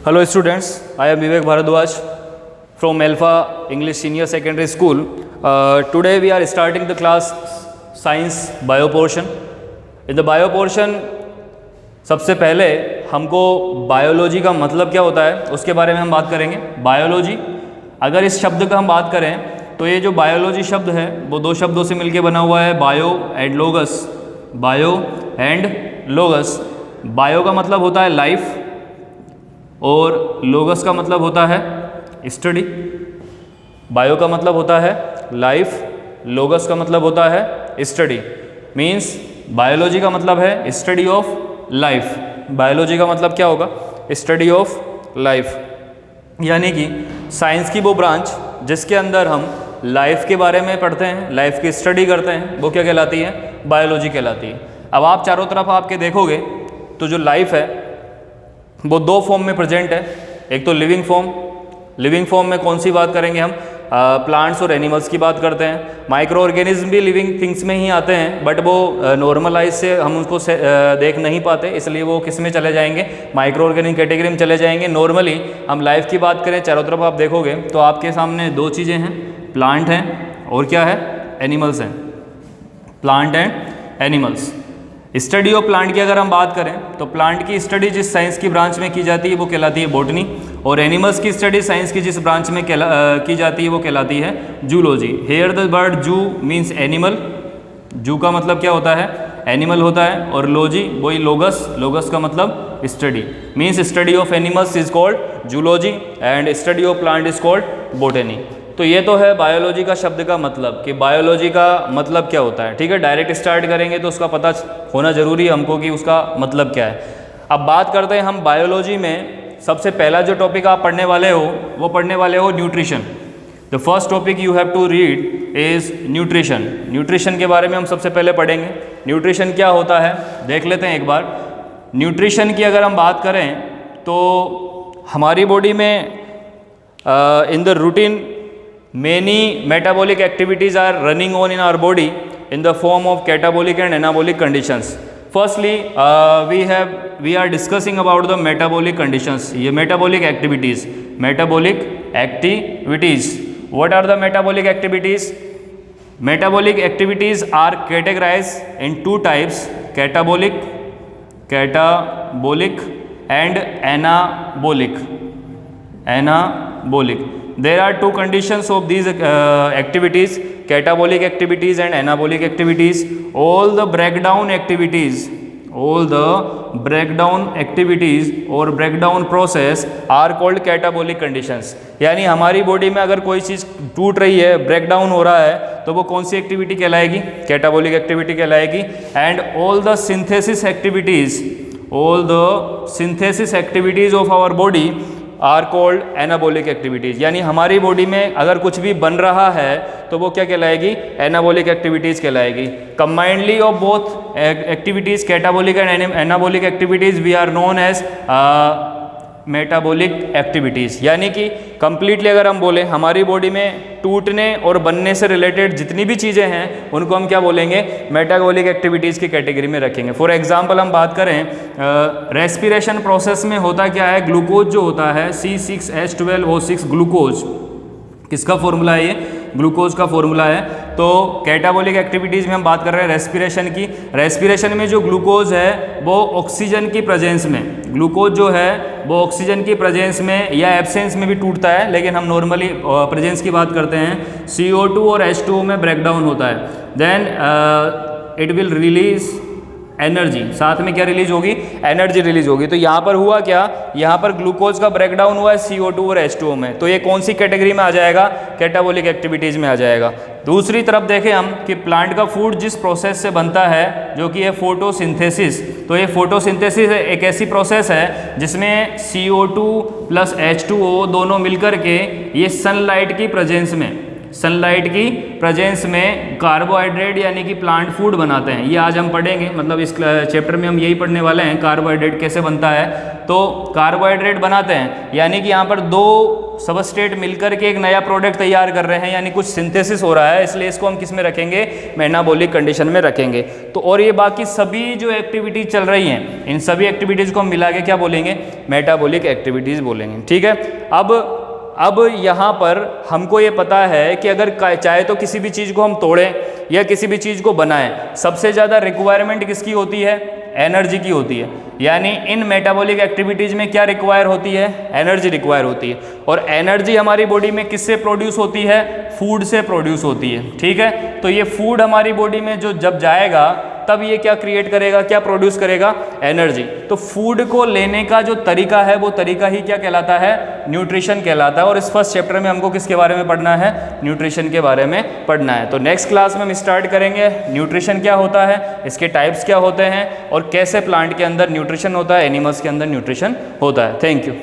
Hello students, I am Vivek Bharadwaj from Alpha English Senior Secondary School. Today we are starting the class Science Bio portion. In the Bio portion सबसे पहले हमको biology का मतलब क्या होता है उसके बारे में हम बात करेंगे। बायोलॉजी, अगर इस शब्द का हम बात करें तो ये जो बायोलॉजी शब्द है वो दो शब्दों से मिलके बना हुआ है, bio and लोगस। Bio and लोगस। Bio का मतलब होता है लाइफ और लोगस का मतलब होता है स्टडी। बायो का मतलब होता है लाइफ, लोगस का मतलब होता है स्टडी। मीन्स बायोलॉजी का मतलब है स्टडी ऑफ लाइफ। बायोलॉजी का मतलब क्या होगा? स्टडी ऑफ लाइफ, यानी कि साइंस की वो ब्रांच जिसके अंदर हम लाइफ के बारे में पढ़ते हैं, लाइफ की स्टडी करते हैं, वो क्या कहलाती है? बायोलॉजी कहलाती है। अब आप चारों तरफ आपके देखोगे तो जो लाइफ है वो दो फॉर्म में प्रेजेंट है। एक तो लिविंग फॉर्म। लिविंग फॉर्म में कौन सी बात करेंगे हम? प्लांट्स और एनिमल्स की बात करते हैं। माइक्रो ऑर्गेनिज्म भी लिविंग थिंग्स में ही आते हैं, बट वो नॉर्मलाइज से हम उसको देख नहीं पाते, इसलिए वो किस में चले जाएंगे? माइक्रो ऑर्गेनिज्म कैटेगरी में चले जाएंगे। नॉर्मली हम लाइफ की बात करें, चारों तरफ आप देखोगे तो आपके सामने दो चीज़ें हैं, प्लांट हैं और क्या है? एनिमल्स हैं। Plant and animals. Study of plant की अगर हम बात करें तो प्लांट की स्टडी जिस साइंस की ब्रांच में की जाती है वो कहलाती है बॉटनी, और एनिमल्स की स्टडी साइंस की जिस ब्रांच में की जाती है वो कहलाती है जूलॉजी। हेयर द वर्ड जू मीन्स एनिमल। जू का मतलब क्या होता है? एनिमल होता है। और लॉजी वही लोगस। लोगस का मतलब study. Means study of animals is called zoology and study of plant is called botany. तो ये तो है बायोलॉजी का शब्द का मतलब कि बायोलॉजी का मतलब क्या होता है। ठीक है, डायरेक्ट स्टार्ट करेंगे तो उसका पता होना जरूरी है हमको कि उसका मतलब क्या है। अब बात करते हैं हम बायोलॉजी में सबसे पहला जो टॉपिक आप पढ़ने वाले हो वो पढ़ने वाले हो nutrition. The first topic you have to read is nutrition. Nutrition के बारे में हम सबसे पहले पढ़ेंगे। न्यूट्रिशन क्या होता है देख लेते हैं एक बार। न्यूट्रिशन की अगर हम बात करें तो हमारी बॉडी में in the routine many metabolic activities are running on in our body in the form of catabolic and anabolic conditions. Firstly, we are discussing about the metabolic conditions. ये metabolic activities. Metabolic activities. What are the metabolic activities? Metabolic activities are categorized in two types: catabolic and anabolic. Anabolic. There are two conditions of these activities: catabolic activities and anabolic activities. All the breakdown activities or breakdown process are called catabolic conditions. यानी हमारी body में अगर कोई चीज़ टूट रही है, breakdown हो रहा है, तो वो कौन सी एक्टिविटी कहलाएगी? कैटाबोलिक एक्टिविटी कहलाएगी। And all the synthesis activities of our body are called anabolic activities. यानी हमारी बॉडी में अगर कुछ भी बन रहा है तो वो क्या कहलाएगी? एनाबोलिक एक्टिविटीज़ कहलाएगी। Combinedly of both activities catabolic and anabolic activities we are known as metabolic activities. यानी कि कंप्लीटली अगर हम बोलें हमारी बॉडी में टूटने और बनने से रिलेटेड जितनी भी चीज़ें हैं उनको हम क्या बोलेंगे? मेटाबॉलिक एक्टिविटीज़ की कैटेगरी में रखेंगे। फॉर एग्जांपल हम बात करें रेस्पिरेशन प्रोसेस में होता क्या है? ग्लूकोज जो होता है C6H12O6 ग्लूकोज, किसका फॉर्मूला है? ये ग्लूकोज का फॉर्मूला है। तो कैटाबॉलिक एक्टिविटीज़ में हम बात कर रहे हैं रेस्पिरेशन की। रेस्पिरेशन में जो ग्लूकोज है वो ऑक्सीजन की प्रेजेंस में, ग्लूकोज जो है वो ऑक्सीजन की प्रेजेंस में या एब्सेंस में भी टूटता है, लेकिन हम नॉर्मली प्रेजेंस की बात करते हैं। CO2 और H2O में ब्रेकडाउन होता है। Then it will release energy. साथ में क्या रिलीज होगी? एनर्जी रिलीज होगी। तो यहाँ पर हुआ क्या? यहाँ पर ग्लूकोज का ब्रेकडाउन हुआ है CO2 और H2O में, तो ये कौन सी कैटेगरी में आ जाएगा? कैटाबोलिक एक्टिविटीज़ में आ जाएगा। दूसरी तरफ देखें हम कि प्लांट का फूड जिस प्रोसेस से बनता है जो कि है फोटोसिंथेसिस। तो ये फोटोसिंथेसिस एक ऐसी प्रोसेस है जिसमें CO2 प्लस H2O दोनों मिलकर के ये सनलाइट की प्रेजेंस में कार्बोहाइड्रेट यानी कि प्लांट फूड बनाते हैं। ये आज हम पढ़ेंगे, मतलब इस चैप्टर में हम यही पढ़ने वाले हैं, कार्बोहाइड्रेट कैसे बनता है। तो कार्बोहाइड्रेट बनाते हैं यानी कि यहाँ पर दो सबस्ट्रेट मिलकर के एक नया प्रोडक्ट तैयार कर रहे हैं, यानी कुछ सिंथेसिस हो रहा है, इसलिए इसको हम किस में रखेंगे, मेटाबॉलिक कंडीशन में रखेंगे। तो और ये बाकी सभी जो एक्टिविटीज़ चल रही हैं, इन सभी एक्टिविटीज़ को हम मिला के क्या बोलेंगे, मेटाबॉलिक एक्टिविटीज़ बोलेंगे। ठीक है, अब यहाँ पर हमको ये पता है कि अगर चाहे तो किसी भी चीज़ को हम तोड़ें या किसी भी चीज़ को बनाएं, सबसे ज़्यादा रिक्वायरमेंट किसकी होती है, एनर्जी की होती है। यानी इन मेटाबॉलिक एक्टिविटीज़ में क्या रिक्वायर होती है, एनर्जी रिक्वायर होती है। और एनर्जी हमारी बॉडी में किससे प्रोड्यूस होती है, फूड से प्रोड्यूस होती है। ठीक है, तो ये फूड हमारी बॉडी में जो जब जाएगा तब ये क्या क्रिएट करेगा, क्या प्रोड्यूस करेगा, एनर्जी। तो फूड को लेने का जो तरीका है वो तरीका ही क्या कहलाता है, न्यूट्रिशन कहलाता है। और इस फर्स्ट चैप्टर में हमको किसके बारे में पढ़ना है, न्यूट्रिशन के बारे में पढ़ना है। तो नेक्स्ट क्लास में हम स्टार्ट करेंगे न्यूट्रिशन क्या होता है, इसके टाइप्स क्या होते हैं और कैसे प्लांट के अंदर न्यूट्रिशन होता है, एनिमल्स के अंदर न्यूट्रिशन होता है। Thank you.